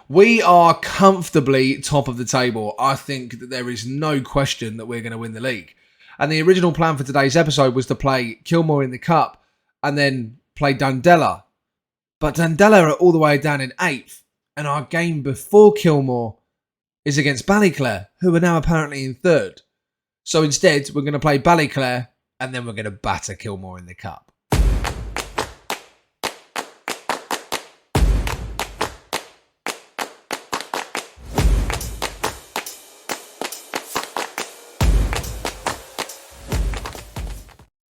We are comfortably top of the table. I think that there is no question that we're going to win the league. And the original plan for today's episode was to play Kilmore in the Cup and then play Dundela. But Dundela are all the way down in 8th. And our game before Kilmore is against Ballyclare, who are now apparently in 3rd. So instead, we're going to play Ballyclare and then we're going to batter Kilmore in the Cup.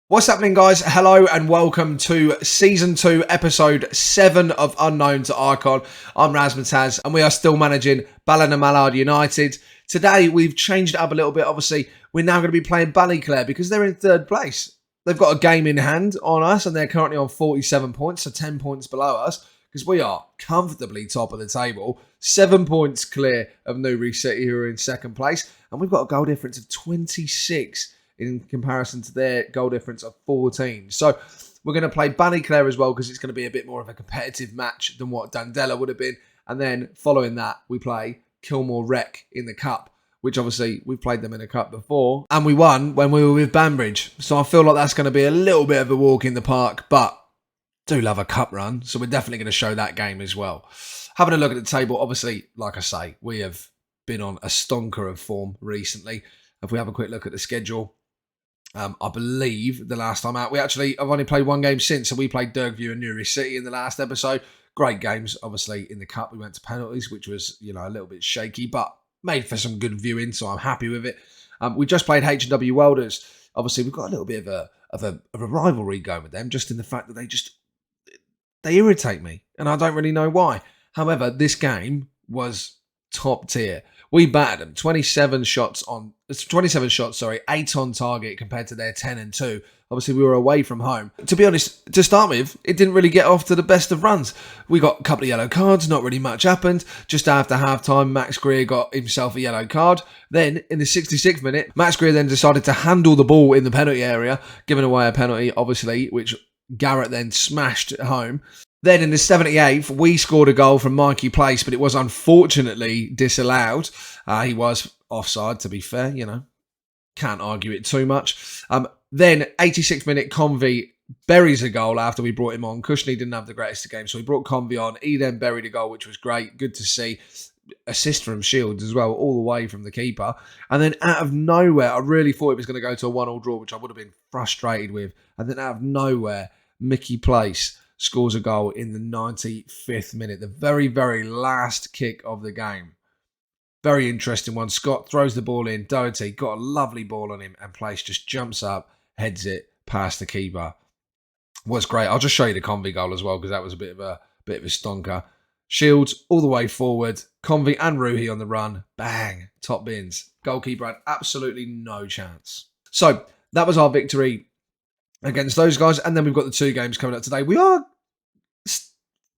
What's happening, guys? Hello and welcome to Season 2, Episode 7 of Unknown to Icon. I'm Razmataz and we are still managing Ballinamallard United. Today, we've changed it up a little bit. Obviously, we're now going to be playing Ballyclare because they're in 3rd place. They've got a game in hand on us and they're currently on 47 points, so 10 points below us because we are comfortably top of the table. 7 points clear of Newry City, who are in 2nd place. And we've got a goal difference of 26 in comparison to their goal difference of 14. So we're going to play Ballyclare as well because it's going to be a bit more of a competitive match than what Dundela would have been. And then following that, we play Kilmore Rec in the Cup, which obviously we've played them in a Cup before. And we won when we were with Banbridge. So I feel like that's going to be a little bit of a walk in the park, but do love a Cup run. So we're definitely going to show that game as well. Having a look at the table, obviously, like I say, we have been on a stonker of form recently. If we have a quick look at the schedule, I believe the last time out, I've only played one game since, so we played Dergview and Newry City in the last episode. Great games, obviously, in the Cup. We went to penalties, which was, a little bit shaky, but made for some good viewing, so I'm happy with it. We just played H&W Welders. Obviously, we've got a little bit of a rivalry going with them, just in the fact that they irritate me, and I don't really know why. However, this game was top tier. We battered them 27 shots, 8 on target compared to their 10 and 2. Obviously, we were away from home. To be honest, to start with, it didn't really get off to the best of runs. We got a couple of yellow cards, not really much happened. Just after half-time, Max Greer got himself a yellow card. Then, in the 66th minute, Max Greer then decided to handle the ball in the penalty area, giving away a penalty, obviously, which Garrett then smashed home. Then in the 78th, we scored a goal from Mikey Place, but it was unfortunately disallowed. He was offside, to be fair, Can't argue it too much. Then 86th minute, Convey buries a goal after we brought him on. Cushnie didn't have the greatest of games, so we brought Convey on. He then buried a goal, which was great. Good to see. Assist from Shields as well, all the way from the keeper. And then out of nowhere, I really thought it was going to go to a 1-1 draw, which I would have been frustrated with. And then out of nowhere, Mickey Place scores a goal in the 95th minute, the very, very last kick of the game. Very interesting one. Scott throws the ball in. Doherty got a lovely ball on him, and Place just jumps up, heads it past the keeper. Was great. I'll just show you the Convey goal as well because that was a bit of a stonker. Shields all the way forward. Convey and Ruhi on the run. Bang. Top bins. Goalkeeper had absolutely no chance. So that was our victory against those guys. And then we've got the 2 games coming up today. We are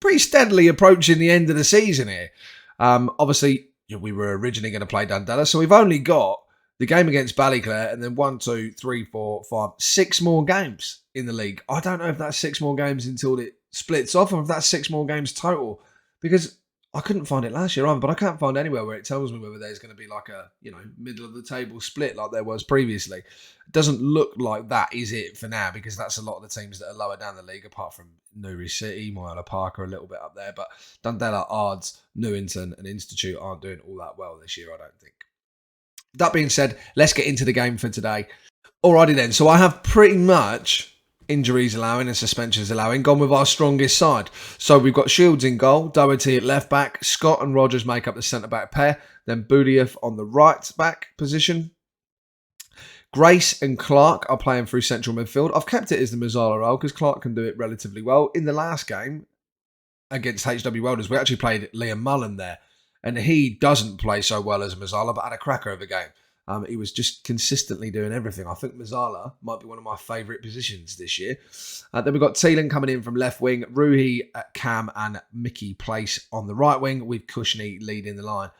pretty steadily approaching the end of the season here. Obviously, we were originally going to play Dundela, so we've only got the game against Ballyclare and then 6 more games in the league. I don't know if that's 6 more games until it splits off or if that's 6 more games total, because I couldn't find it last year either, but I can't find anywhere where it tells me whether there's going to be like a, middle of the table split like there was previously. It doesn't look like that is it for now, because that's a lot of the teams that are lower down the league, apart from Newry City, Moyala Park are a little bit up there, but Dundela, Ards, Newington and Institute aren't doing all that well this year, I don't think. That being said, let's get into the game for today. Alrighty then, so I have pretty much, injuries allowing and suspensions allowing, gone with our strongest side. So we've got Shields in goal, Doherty at left back, Scott and Rogers make up the centre back pair, then Budiev on the right back position. Grace and Clark are playing through central midfield. I've kept it as the Mazzala role because Clark can do it relatively well. In the last game against HW Welders, we actually played Liam Mullen there, and he doesn't play so well as Mazzala, but had a cracker of a game. He was just consistently doing everything. I think Mazzala might be one of my favourite positions this year. Then we've got Thielen coming in from left wing, Ruhi at Cam and Mickey Place on the right wing, with Cushnie leading the line.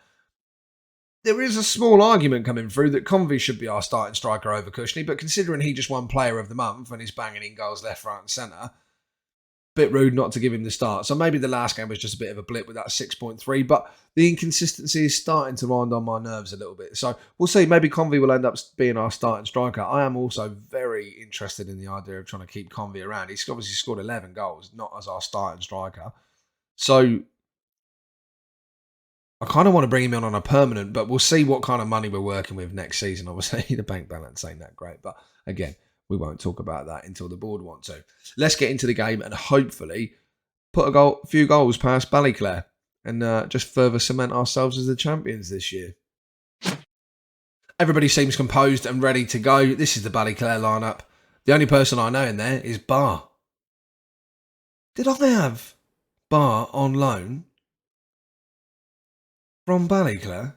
There is a small argument coming through that Convey should be our starting striker over Cushnie, but considering he just won Player of the Month and he's banging in goals left, right and centre, Bit rude not to give him the start. So maybe the last game was just a bit of a blip with that 6.3, but the inconsistency is starting to wind on my nerves a little bit. So we'll see. Maybe Convey will end up being our starting striker. I am also very interested in the idea of trying to keep Convey around. He's obviously scored 11 goals, not as our starting striker. So I kind of want to bring him on a permanent, but we'll see what kind of money we're working with next season. Obviously, the bank balance ain't that great, but again, we won't talk about that until the board want to. Let's get into the game and hopefully put a few goals past Ballyclare and just further cement ourselves as the champions this year. Everybody seems composed and ready to go. This is the Ballyclare lineup. The only person I know in there is Bar. Did I have Bar on loan from Ballyclare?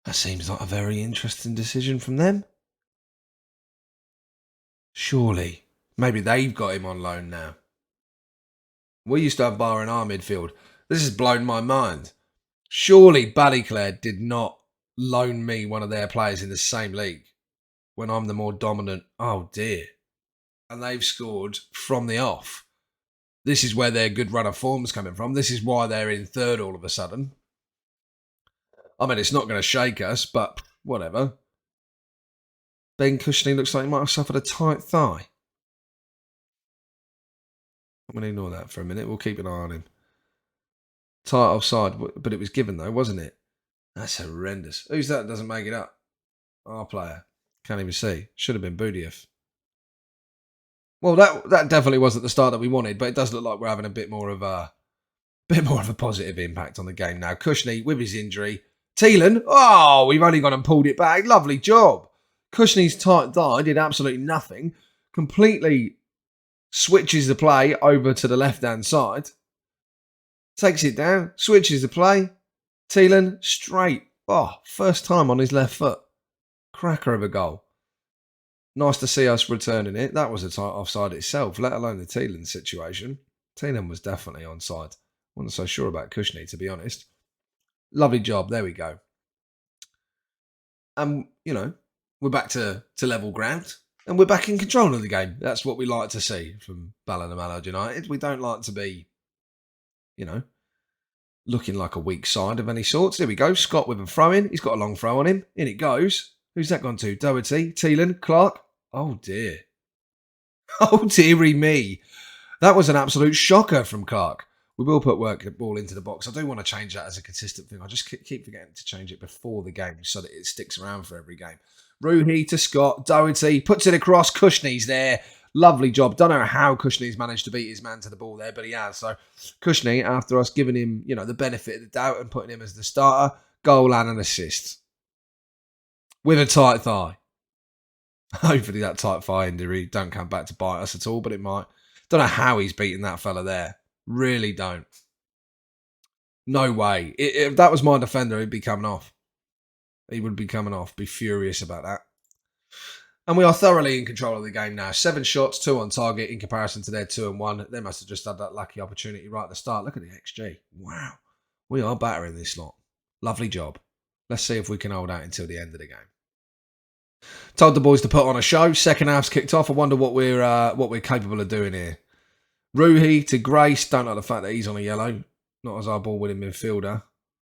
That seems like a very interesting decision from them. Surely. Maybe they've got him on loan now. We used to have Bar in our midfield. This has blown my mind. Surely Ballyclare did not loan me one of their players in the same league when I'm the more dominant. Oh dear. And they've scored from the off. This is where their good run of form's coming from. This is why they're in third all of a sudden. I mean, it's not going to shake us, but whatever. Ben Cushnie looks like he might have suffered a tight thigh. I'm going to ignore that for a minute. We'll keep an eye on him. Tight offside, but it was given though, wasn't it? That's horrendous. Who's that doesn't make it up? Our player. Can't even see. Should have been Budiev. Well, that definitely wasn't the start that we wanted, but it does look like we're having a bit more of a positive impact on the game now. Cushnie with his injury. Thielen. Oh, we've only gone and pulled it back. Lovely job. Cushnie's tight thigh did absolutely nothing. Completely switches the play over to the left-hand side. Takes it down. Switches the play. Thielen straight. Oh, first time on his left foot. Cracker of a goal. Nice to see us returning it. That was a tight offside itself, let alone the Thielen situation. Thielen was definitely onside. Wasn't so sure about Cushnie, to be honest. Lovely job. There we go. And, we're back to level ground. And we're back in control of the game. That's what we like to see from Ballinamallard United. We don't like to be, looking like a weak side of any sorts. There we go. Scott with a throw-in. He's got a long throw on him. In it goes. Who's that gone to? Doherty, Thielen, Clark. Oh, dear. Oh, dearie me. That was an absolute shocker from Clark. We will put work ball into the box. I do want to change that as a consistent thing. I just keep forgetting to change it before the game so that it sticks around for every game. Ruhi to Scott. Doherty puts it across. Cushnie's there. Lovely job. Don't know how Cushnie's managed to beat his man to the ball there, but he has. So Cushnie, after us giving him, the benefit of the doubt and putting him as the starter, goal and an assist. With a tight thigh. Hopefully that tight thigh injury don't come back to bite us at all, but it might. Don't know how he's beating that fella there. Really don't. No way. If that was my defender, he'd be coming off. He would be coming off. Be furious about that. And we are thoroughly in control of the game now. 7 shots, 2 on target in comparison to their 2 and 1. They must have just had that lucky opportunity right at the start. Look at the XG. Wow. We are battering this lot. Lovely job. Let's see if we can hold out until the end of the game. Told the boys to put on a show. Second half's kicked off. I wonder what we're capable of doing here. Ruhi to Grace. Don't like the fact that he's on a yellow. Not as our ball-winning midfielder.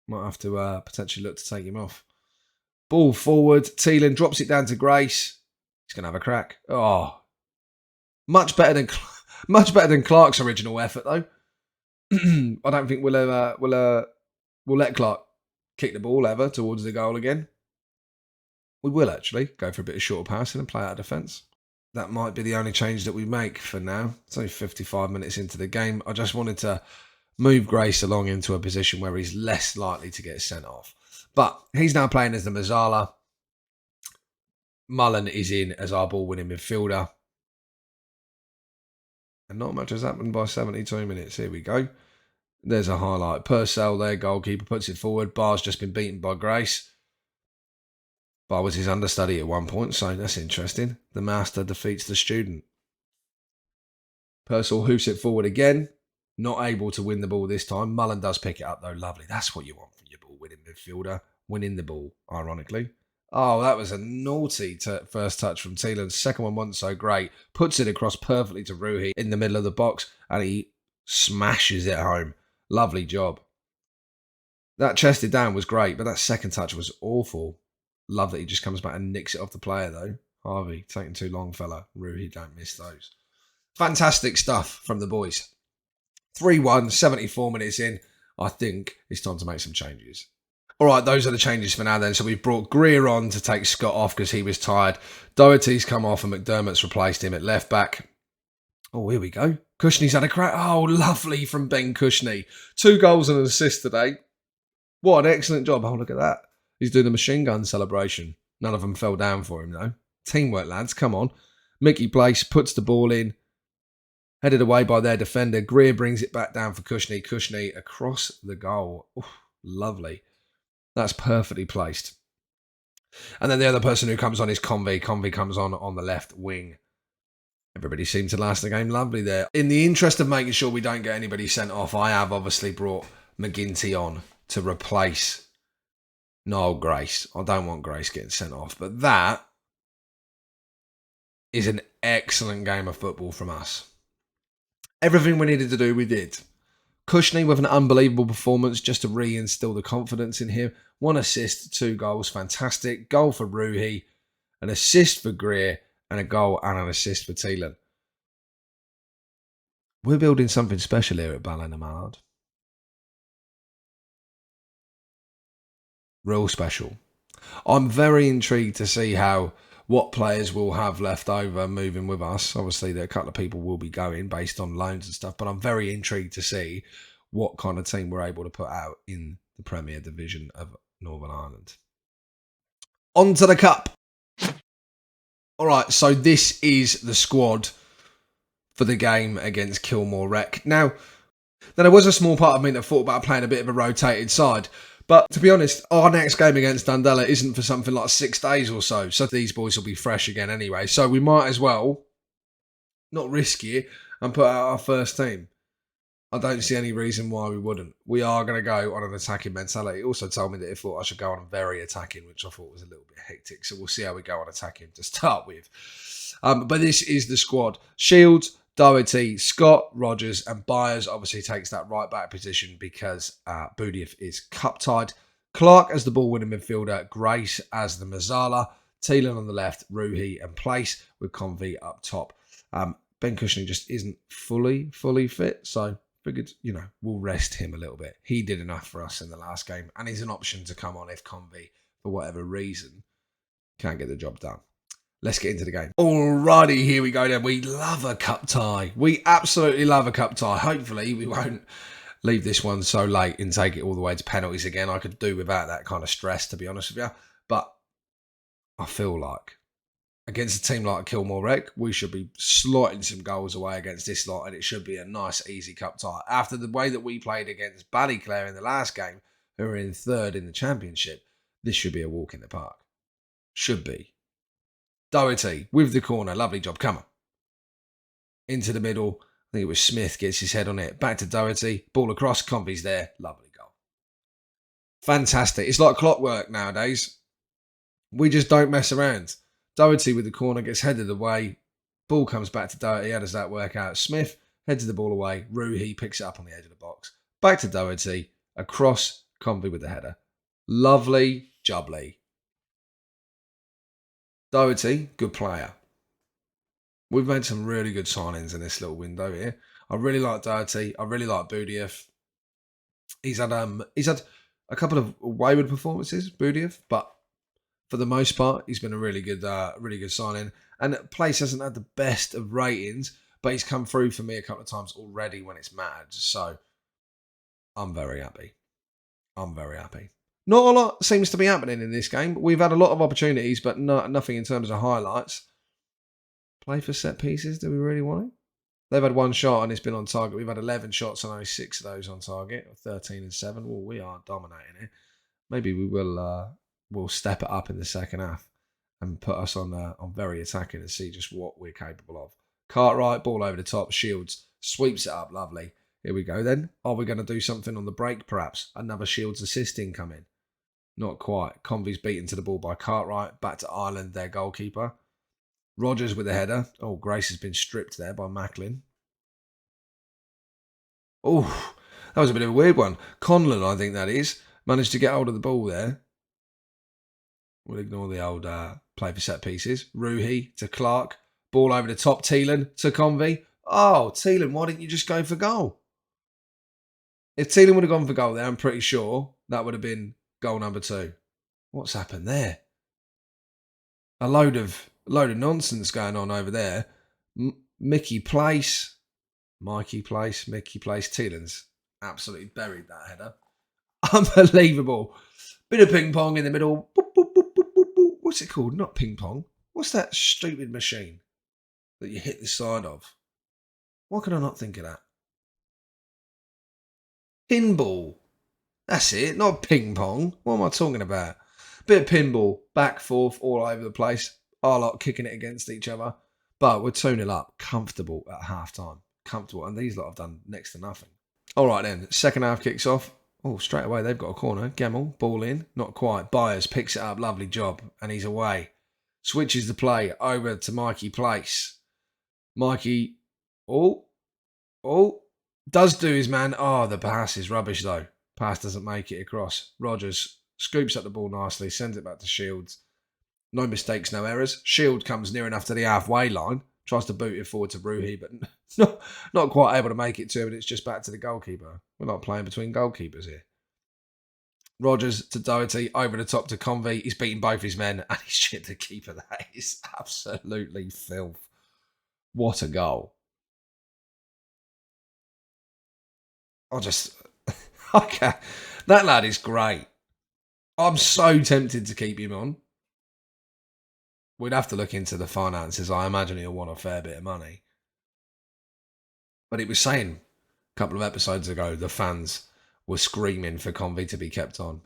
Might have to potentially look to take him off. Ball forward. Thielen drops it down to Grace. He's going to have a crack. Oh. Much better than Clark's original effort, though. I don't think we'll let Clark kick the ball ever towards the goal again. We will actually go for a bit of short passing and play out of defence. That might be the only change that we make for now. It's only 55 minutes into the game. I just wanted to move Grace along into a position where he's less likely to get sent off. But he's now playing as the Mazzala. Mullen is in as our ball-winning midfielder. And not much has happened by 72 minutes. Here we go. There's a highlight. Purcell there, goalkeeper, puts it forward. Barr's just been beaten by Grace. Bar was his understudy at one point, so that's interesting. The master defeats the student. Purcell hoofs it forward again. Not able to win the ball this time. Mullen does pick it up, though. Lovely. That's what you want from your ball-winning midfielder. Winning the ball, ironically. Oh, that was a naughty first touch from Thielen. Second one wasn't so great. Puts it across perfectly to Ruhi in the middle of the box, and he smashes it home. Lovely job. That chested down was great, but that second touch was awful. Love that he just comes back and nicks it off the player, though. Harvey, taking too long, fella. Ruhi, don't miss those. Fantastic stuff from the boys. 3-1, 74 minutes in. I think it's time to make some changes. All right, those are the changes for now then. So we've brought Greer on to take Scott off because he was tired. Doherty's come off and McDermott's replaced him at left back. Oh, here we go. Cushnie's had a crack. Oh, lovely from Ben Cushnie. 2 goals and an assist today. What an excellent job. Oh, look at that. He's doing the machine gun celebration. None of them fell down for him, though. Teamwork, lads. Come on. Mickey Place puts the ball in. Headed away by their defender. Greer brings it back down for Cushnie. Cushnie across the goal. Ooh, lovely. That's perfectly placed. And then the other person who comes on is Convey. Convey comes on the left wing. Everybody seemed to last the game lovely there. In the interest of making sure we don't get anybody sent off, I have obviously brought McGinty on to replace Noel Grace. I don't want Grace getting sent off, but that is an excellent game of football from us. Everything we needed to do, we did. Cushnie with an unbelievable performance just to reinstill the confidence in him. 1 assist, 2 goals, fantastic. Goal for Ruhi, an assist for Greer, and a goal and an assist for Thielen. We're building something special here at Ballinamallard. Real special. I'm very intrigued to see what players we'll have left over moving with us. Obviously, there are a couple of people will be going based on loans and stuff, but I'm very intrigued to see what kind of team we're able to put out in the Premier Division of Northern Ireland. On to the Cup. All right, so this is the squad for the game against Kilmore Rec. Now, there was a small part of me that thought about playing a bit of a rotated side. But to be honest, our next game against Dundela isn't for something like 6 days or so. So these boys will be fresh again anyway. So we might as well not risk it and put out our first team. I don't see any reason why we wouldn't. We are going to go on an attacking mentality. He also told me that he thought I should go on very attacking, which I thought was a little bit hectic. So we'll see how we go on attacking to start with. But this is the squad. Shields, Doherty, Scott, Rogers and Byers obviously takes that right back position because Budiev is cup tied. Clark as the ball winning midfielder, Grace as the Mazzala, Thielen on the left, Ruhi and Place with Convey up top. Ben Cushnie just isn't fully fit, so figured, we'll rest him a little bit. He did enough for us in the last game and he's an option to come on if Convey, for whatever reason, can't get the job done. Let's get into the game. Alrighty, here we go then. We love a cup tie. We absolutely love a cup tie. Hopefully, we won't leave this one so late and take it all the way to penalties again. I could do without that kind of stress, to be honest with you. But I feel like against a team like Kilmore Rec, we should be slotting some goals away against this lot, and it should be a nice, easy cup tie. After the way that we played against Ballyclare in the last game, who are in 3rd in the championship, this should be a walk in the park. Should be. Doherty with the corner. Lovely job. Come on. Into the middle. I think it was Smith gets his head on it. Back to Doherty. Ball across. Convey's there. Lovely goal. Fantastic. It's like clockwork nowadays. We just don't mess around. Doherty with the corner gets headed away. Ball comes back to Doherty. How does that work out? Smith heads the ball away. Ruhi picks it up on the edge of the box. Back to Doherty. Across. Convey with the header. Lovely jubbly. Doherty, good player. We've made some really good signings in this little window here. I really like Doherty. I really like Budiev. He's had a couple of wayward performances, Budiev, but for the most part, he's been a really good signing. And Place hasn't had the best of ratings, but he's come through for me a couple of times already when it's mattered. So I'm very happy. Not a lot seems to be happening in this game. We've had a lot of opportunities, but nothing in terms of highlights. Play for set pieces, do we really want it? They've had 1 shot and it's been on target. We've had 11 shots and only 6 of those on target. 13 and 7. Well, we are dominating it. Maybe we will we'll step it up in the second half and put us on very attacking and see just what we're capable of. Cartwright, ball over the top. Shields sweeps it up. Lovely. Here we go then. Are we going to do something on the break perhaps? Another Shields assist incoming. Not quite. Convey's beaten to the ball by Cartwright. Back to Ireland, their goalkeeper. Rogers with a header. Oh, Grace has been stripped there by Macklin. Oh, that was a bit of a weird one. Conlon, I think that is, managed to get hold of the ball there. We'll ignore the old play for set pieces. Ruhi to Clark. Ball over the top. Thielen to Convey. Oh, Thielen, why didn't you just go for goal? If Thielen would have gone for goal there, I'm pretty sure that would have been goal number 2. What's happened there? A load of nonsense going on over there. Mikey Place. Thielen's absolutely buried that header. Unbelievable. Bit of ping pong in the middle. Boop, boop, boop, boop, boop, boop. What's it called? Not ping pong. What's that stupid machine that you hit the side of? Why can I not think of that? Pinball. That's it. Not ping pong. What am I talking about? Bit of pinball. Back, forth, all over the place. Our lot kicking it against each other. But we're 2-0 up. Comfortable at half time. Comfortable. And these lot have done next to nothing. All right then. Second half kicks off. Oh, straight away they've got a corner. Gemmell, ball in. Not quite. Byers picks it up. Lovely job. And he's away. Switches the play over to Mikey Place. Mikey. Oh. Does do his man. Oh, the pass is rubbish though. Pass doesn't make it across. Rogers scoops up the ball nicely. Sends it back to Shields. No mistakes, no errors. Shield comes near enough to the halfway line. Tries to boot it forward to Ruhi, but not quite able to make it to him. And it's just back to the goalkeeper. We're not playing between goalkeepers here. Rogers to Doherty, over the top to Convey. He's beaten both his men and he's shit the keeper. That is absolutely filth. What a goal. Okay. That lad is great. I'm so tempted to keep him on. We'd have to look into the finances. I imagine he'll want a fair bit of money. But it was saying a couple of episodes ago, the fans were screaming for Convey to be kept on.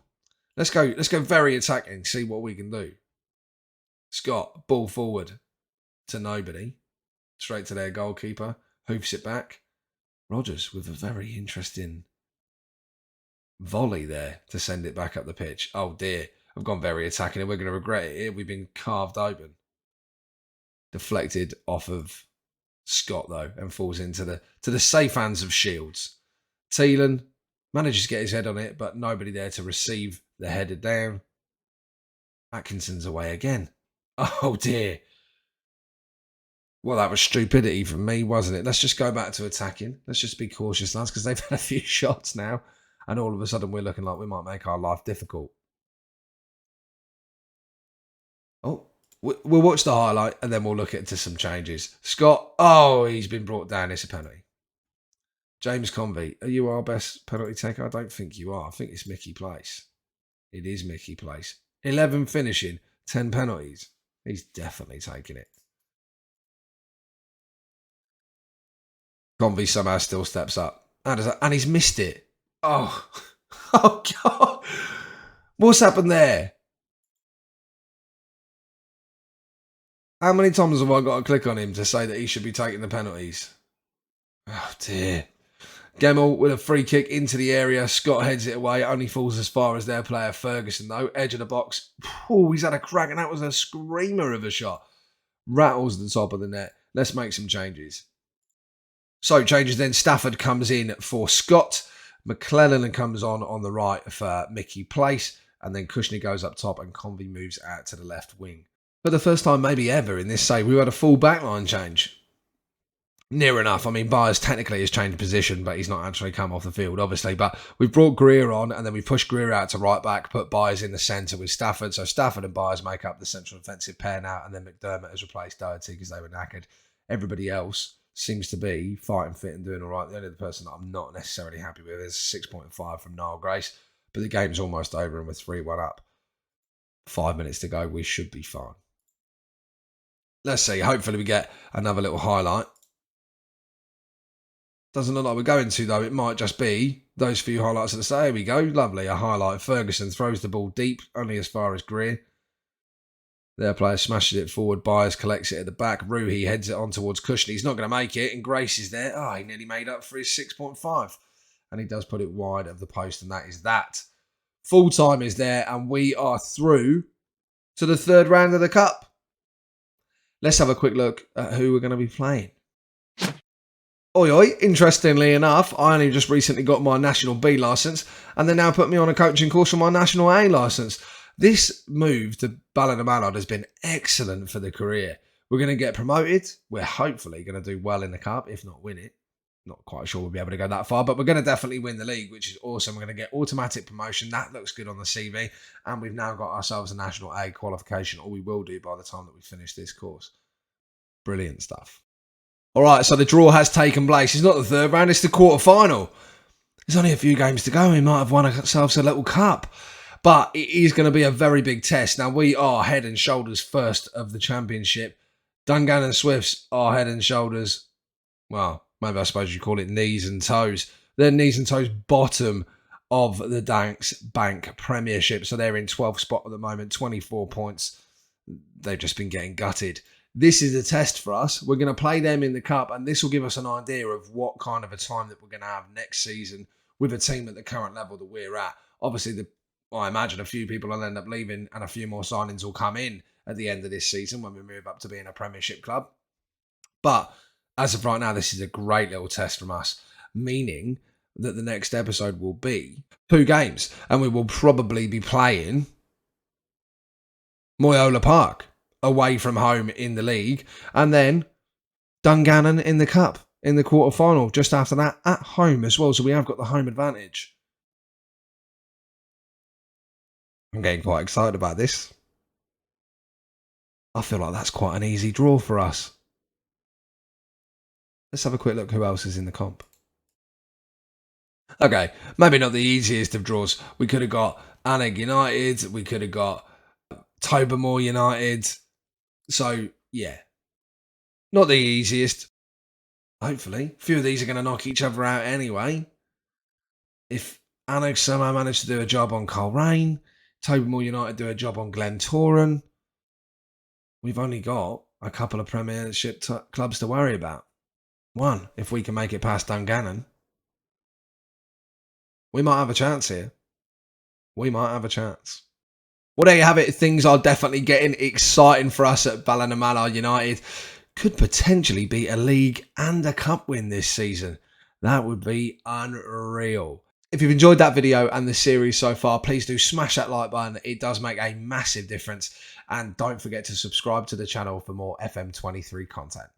Let's go very attacking, see what we can do. Scott, ball forward to nobody. Straight to their goalkeeper. Hoofs it back. Rogers with a very interesting volley there to send it back up the pitch. Oh dear. I've gone very attacking and we're going to regret it here. We've been carved open. Deflected off of Scott though and falls into the safe hands of Shields. Thielen manages to get his head on it, but nobody there to receive the header down. Atkinson's away again. Oh dear. Well, that was stupidity from me, wasn't it? Let's just go back to attacking. Let's just be cautious, lads, because they've had a few shots now. And all of a sudden we're looking like we might make our life difficult. Oh, we'll watch the highlight and then we'll look into some changes. Scott, oh, he's been brought down. It's a penalty. James Convey, are you our best penalty taker? I don't think you are. I think it's Mickey Place. It is Mickey Place. 11 finishing, 10 penalties. He's definitely taking it. Convey somehow still steps up. How does that? And he's missed it. Oh, oh God. What's happened there? How many times have I got to click on him to say that he should be taking the penalties? Oh, dear. Gemmell with a free kick into the area. Scott heads it away. Only falls as far as their player Ferguson, though. Edge of the box. Oh, he's had a crack, and that was a screamer of a shot. Rattles the top of the net. Let's make some changes. So, changes then. Stafford comes in for Scott. McClellan comes on the right for Mickey Place. And then Cushnie goes up top, and Convey moves out to the left wing. For the first time maybe ever in this save, we've had a full backline change. Near enough. I mean, Byers technically has changed position, but he's not actually come off the field, obviously. But we've brought Greer on, and then we pushed Greer out to right back, put Byers in the centre with Stafford. So Stafford and Byers make up the central defensive pair now, and then McDermott has replaced Doherty because they were knackered. Everybody else seems to be fighting fit and doing all right. The only person that I'm not necessarily happy with is 6.5 from Niall Grace. But the game's almost over, and we're 3-1 up. 5 minutes to go. We should be fine. Let's see. Hopefully we get another little highlight. Doesn't look like we're going to, though. It might just be those few highlights of the day. Here we go. Lovely. A highlight. Ferguson throws the ball deep, only as far as Greer. Their player smashes it forward. Byers collects it at the back. Ruhi heads it on towards Cushnie. He's not going to make it, and Grace is there. Oh, he nearly made up for his 6.5. And he does put it wide of the post, and that is that Full time is there, and we are through to the third round of the cup. Let's have a quick look at who we're going to be playing. Oi, oi, interestingly enough, I only just recently got my National B licence, and they now put me on a coaching course for my National A licence. This move to Ballinamallard has been excellent for the career. We're going to get promoted. We're hopefully going to do well in the cup, if not win it. Not quite sure we'll be able to go that far, but we're going to definitely win the league, which is awesome. We're going to get automatic promotion. That looks good on the CV, and we've now got ourselves a National A qualification, or we will do by the time that we finish this course. Brilliant stuff. All right, so the draw has taken place. It's not the third round, it's the quarter-final. There's only a few games to go. We might have won ourselves a little cup, but it is going to be a very big test. Now, we are head and shoulders first of the championship. Dungannon Swifts are head and shoulders, well, maybe I suppose you call it knees and toes. They're knees and toes bottom of the Danks Bank Premiership. So they're in 12th spot at the moment, 24 points. They've just been getting gutted. This is a test for us. We're going to play them in the cup, and this will give us an idea of what kind of a time that we're going to have next season with a team at the current level that we're at. Obviously, I imagine a few people will end up leaving, and a few more signings will come in at the end of this season when we move up to being a Premiership club. But as of right now, this is a great little test from us, meaning that the next episode will be 2 games, and we will probably be playing Moyola Park away from home in the league, and then Dungannon in the cup in the quarter-final just after that at home as well. So we have got the home advantage. I'm getting quite excited about this. I feel like that's quite an easy draw for us. Let's have a quick look who else is in the comp. Okay, maybe not the easiest of draws. We could have got Annig United. We could have got Tobermoor United. So, yeah, not the easiest. Hopefully, a few of these are going to knock each other out anyway. If Annig somehow managed to do a job on Coleraine, Tobermoor United do a job on Glentoran, we've only got a couple of Premiership clubs to worry about. One, if we can make it past Dungannon, we might have a chance here. We might have a chance. Well, there you have it. Things are definitely getting exciting for us at Ballinamallard United. Could potentially be a league and a cup win this season. That would be unreal. If you've enjoyed that video and the series so far, please do smash that like button. It does make a massive difference. And don't forget to subscribe to the channel for more FM23 content.